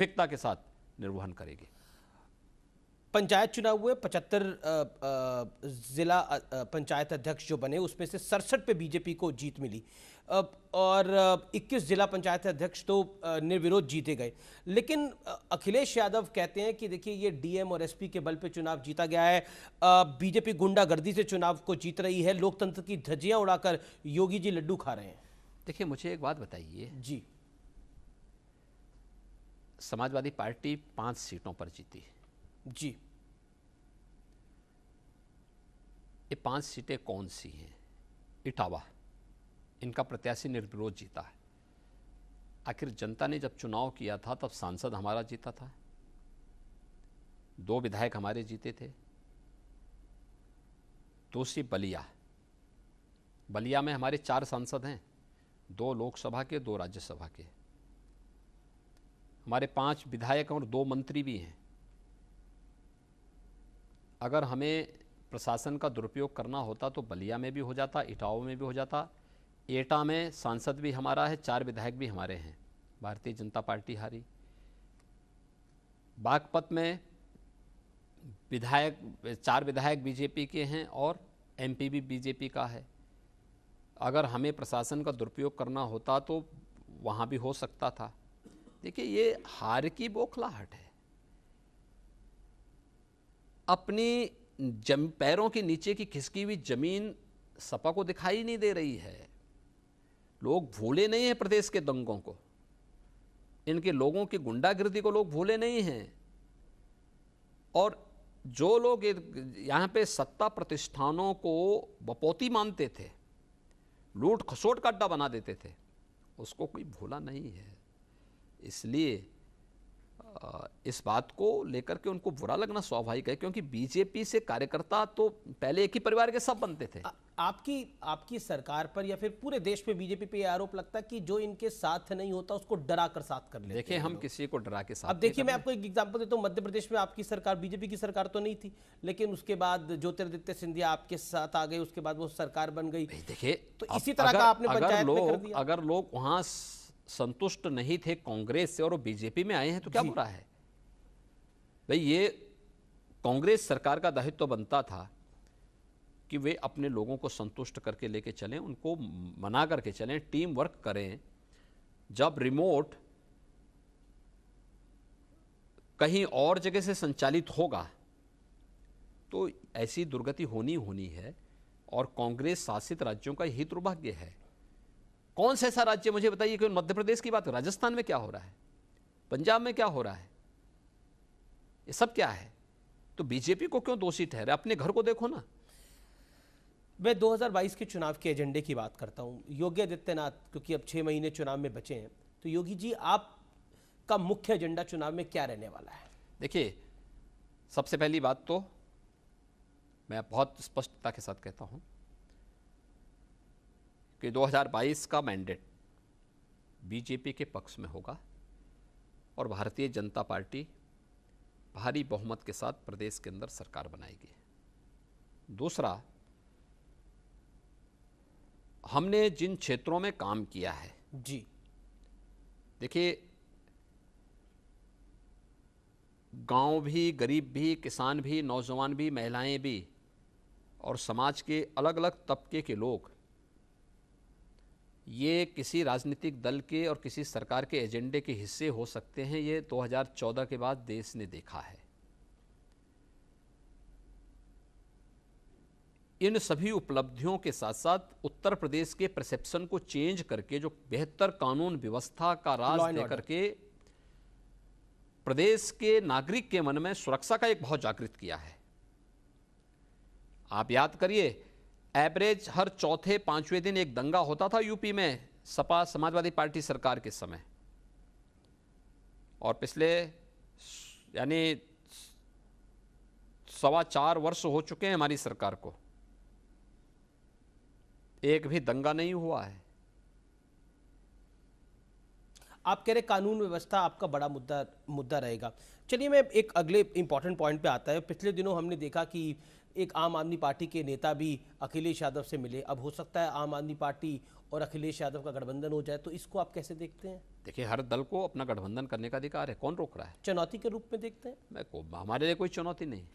प्राथमिकता के साथ निर्वहन करेगी। पंचायत चुनाव हुए, 75 जिला पंचायत अध्यक्ष जो बने उसमें से 67 पे बीजेपी को जीत मिली और 21 जिला पंचायत अध्यक्ष तो निर्विरोध जीते गए। लेकिन अखिलेश यादव कहते हैं कि देखिए ये डीएम और एसपी के बल पे चुनाव जीता गया है, बीजेपी गुंडागर्दी से चुनाव को जीत रही है, लोकतंत्र की धज्जियां उड़ाकर योगी जी लड्डू खा रहे हैं। देखिए मुझे एक बात बताइए जी, समाजवादी पार्टी 5 सीटों पर जीती। जी, ये 5 सीटें कौन सी हैं? इटावा, इनका प्रत्याशी निर्विरोध जीता है। आखिर जनता ने जब चुनाव किया था तब सांसद हमारा जीता था, 2 विधायक हमारे जीते थे। दूसरी बलिया, बलिया में हमारे 4 सांसद हैं, 2 लोकसभा के, 2 राज्यसभा के। हमारे 5 विधायक और 2 मंत्री भी हैं। अगर हमें प्रशासन का दुरुपयोग करना होता तो बलिया में भी हो जाता, इटावा में भी हो जाता। एटा में सांसद भी हमारा है, 4 विधायक भी हमारे हैं, भारतीय जनता पार्टी हारी। बागपत में 4 विधायक बीजेपी के हैं और एमपी भी बीजेपी का है। अगर हमें प्रशासन का दुरुपयोग करना होता तो वहाँ भी हो सकता था। देखिए ये हार की बौखलाहट है, अपनी पैरों के नीचे की खिसकी हुई जमीन सपा को दिखाई नहीं दे रही है। लोग भूले नहीं हैं प्रदेश के दंगों को, इनके लोगों की गुंडागिर्दी को लोग भूले नहीं हैं। और जो लोग यहाँ पे सत्ता प्रतिष्ठानों को बपौती मानते थे, लूट खसोट का अड्डा बना देते थे, उसको कोई भूला नहीं है। इसलिए इस बात को लेकर के उनको बुरा लगना स्वाभाविक है, क्योंकि बीजेपी से कार्यकर्ता तो पहले एक ही परिवार के सब बनते थे। आपकी सरकार पर या फिर पूरे देश में बीजेपी पे यह आरोप लगता है कि जो इनके साथ नहीं होता उसको डरा कर साथ कर लेते हैं। देखिए हम किसी को डरा के साथ, अब देखिए मैं आपको एक एग्जांपल देता हूँ, मध्य प्रदेश में आपकी सरकार, बीजेपी की सरकार तो नहीं थी, लेकिन उसके बाद ज्योतिरादित्य सिंधिया आपके साथ आ गए, उसके बाद वो सरकार बन गई। देखिए तो इसी तरह का आपने पंचायत में कर दिया। अगर लोग वहां संतुष्ट नहीं थे कांग्रेस से और वो बीजेपी में आए हैं तो क्या बुरा है भाई? ये कांग्रेस सरकार का दायित्व बनता था कि वे अपने लोगों को संतुष्ट करके लेके चलें, उनको मना करके चलें, टीम वर्क करें। जब रिमोट कहीं और जगह से संचालित होगा तो ऐसी दुर्गति होनी है, और कांग्रेस शासित राज्यों का यही दुर्भाग्य है। कौन सा ऐसा राज्य मुझे बताइए कि मध्य प्रदेश की बात, राजस्थान में क्या हो रहा है, पंजाब में क्या हो रहा है, ये सब क्या है? तो बीजेपी को क्यों दोषी ठहरे? अपने घर को देखो ना। मैं 2022 के चुनाव के एजेंडे की बात करता हूं। योगी आदित्यनाथ, क्योंकि अब 6 महीने चुनाव में बचे हैं, तो योगी जी आपका मुख्य एजेंडा चुनाव में क्या रहने वाला है? देखिए सबसे पहली बात तो मैं बहुत स्पष्टता के साथ कहता हूं कि 2022 का मैंडेट बीजेपी के पक्ष में होगा और भारतीय जनता पार्टी भारी बहुमत के साथ प्रदेश के अंदर सरकार बनाएगी। दूसरा, हमने जिन क्षेत्रों में काम किया है, जी, देखिए गांव भी, गरीब भी, किसान भी, नौजवान भी, महिलाएं भी और समाज के अलग अलग तबके के लोग ये किसी राजनीतिक दल के और किसी सरकार के एजेंडे के हिस्से हो सकते हैं, ये 2014 के बाद देश ने देखा है। इन सभी उपलब्धियों के साथ साथ उत्तर प्रदेश के परसेप्शन को चेंज करके, जो बेहतर कानून व्यवस्था का राज देकर के प्रदेश के नागरिक के मन में सुरक्षा का एक बहुत जागृत किया है। आप याद करिए, एवरेज हर चौथे 5वें दिन एक दंगा होता था यूपी में सपा समाजवादी पार्टी सरकार के समय, और पिछले यानी 4.25 वर्ष हो चुके हैं हमारी सरकार को, एक भी दंगा नहीं हुआ है। आप कह रहे कानून व्यवस्था आपका बड़ा मुद्दा रहेगा। चलिए मैं एक अगले इंपॉर्टेंट पॉइंट पे आता है। पिछले दिनों हमने देखा कि एक आम आदमी पार्टी के नेता भी अखिलेश यादव से मिले। अब हो सकता है आम आदमी पार्टी और अखिलेश यादव का गठबंधन हो जाए, तो इसको आप कैसे देखते हैं? देखिए, हर दल को अपना गठबंधन करने का अधिकार है, कौन रोक रहा है? चुनौती के रूप में देखते हैं? हमारे लिए कोई चुनौती नहीं,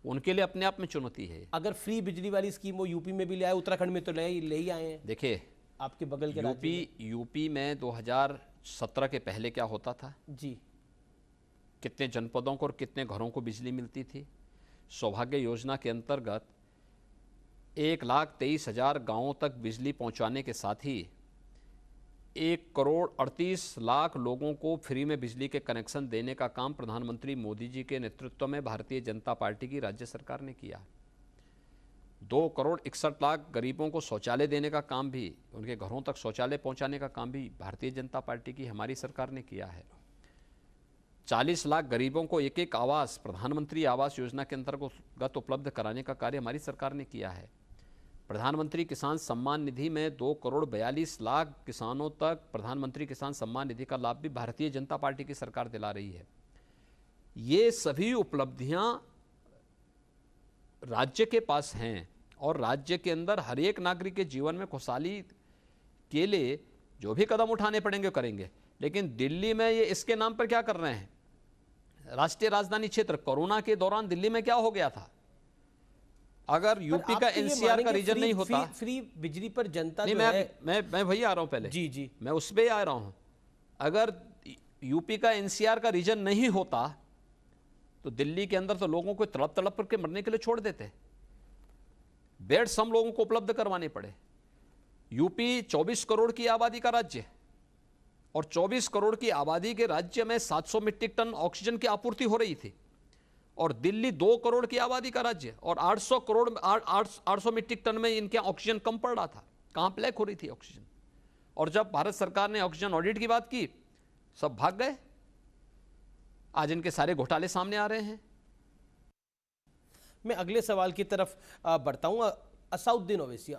उनके लिए अपने आप में चुनौती है। अगर फ्री बिजली वाली स्कीम वो यूपी में भी ले आए, उत्तराखंड में तो ले ही आए हैं, देखिए, आपके बगल के राज्य में। यूपी में 2017 के पहले क्या होता था, जी, कितने जनपदों को और कितने घरों को बिजली मिलती थी? सौभाग्य योजना के अंतर्गत 1,23,000 गांवों तक बिजली पहुंचाने के साथ ही 1,38,00,000 लोगों को फ्री में बिजली के कनेक्शन देने का काम प्रधानमंत्री मोदी जी के नेतृत्व में भारतीय जनता पार्टी की राज्य सरकार ने किया। 2,61,00,000 गरीबों को शौचालय देने का काम भी, उनके घरों तक शौचालय पहुंचाने का काम भी भारतीय जनता पार्टी की हमारी सरकार ने किया है। 40 लाख गरीबों को एक एक आवास प्रधानमंत्री आवास योजना के अंतर्गत उपलब्ध कराने का कार्य हमारी सरकार ने किया है। प्रधानमंत्री किसान सम्मान निधि में 2,42,00,000 किसानों तक प्रधानमंत्री किसान सम्मान निधि का लाभ भी भारतीय जनता पार्टी की सरकार दिला रही है। ये सभी उपलब्धियां राज्य के पास हैं और राज्य के अंदर हर एक नागरिक के जीवन में खुशहाली के लिए जो भी कदम उठाने पड़ेंगे करेंगे। लेकिन दिल्ली में ये इसके नाम पर क्या कर रहे हैं? राष्ट्रीय राजधानी क्षेत्र, कोरोना के दौरान दिल्ली में क्या हो गया था? अगर यूपी का एनसीआर का रीजन नहीं होता, फ्री बिजली पर जनता नहीं, मैं वही आ रहा हूं पहले, जी मैं उस पर आ रहा हूं। अगर यूपी का एनसीआर का रीजन नहीं होता तो दिल्ली के अंदर तो लोगों को तड़प तड़प करके मरने के लिए छोड़ देते। बेड्स हम लोगों को उपलब्ध करवाने पड़े। यूपी 24 करोड़ की आबादी का राज्य और 24 करोड़ की आबादी के राज्य में 700 मीट्रिक टन ऑक्सीजन की आपूर्ति हो रही थी और दिल्ली 2 करोड़ की आबादी का राज्य और 800 मीट्रिक टन में इनके ऑक्सीजन कम पड़ रहा था। कहां ब्लैक हो रही थी ऑक्सीजन? और जब भारत सरकार ने ऑक्सीजन ऑडिट की बात की, सब भाग गए। आज इनके सारे घोटाले सामने आ रहे हैं। मैं अगले सवाल की तरफ बढ़ता हूं। असाउद्दीन ओवैसी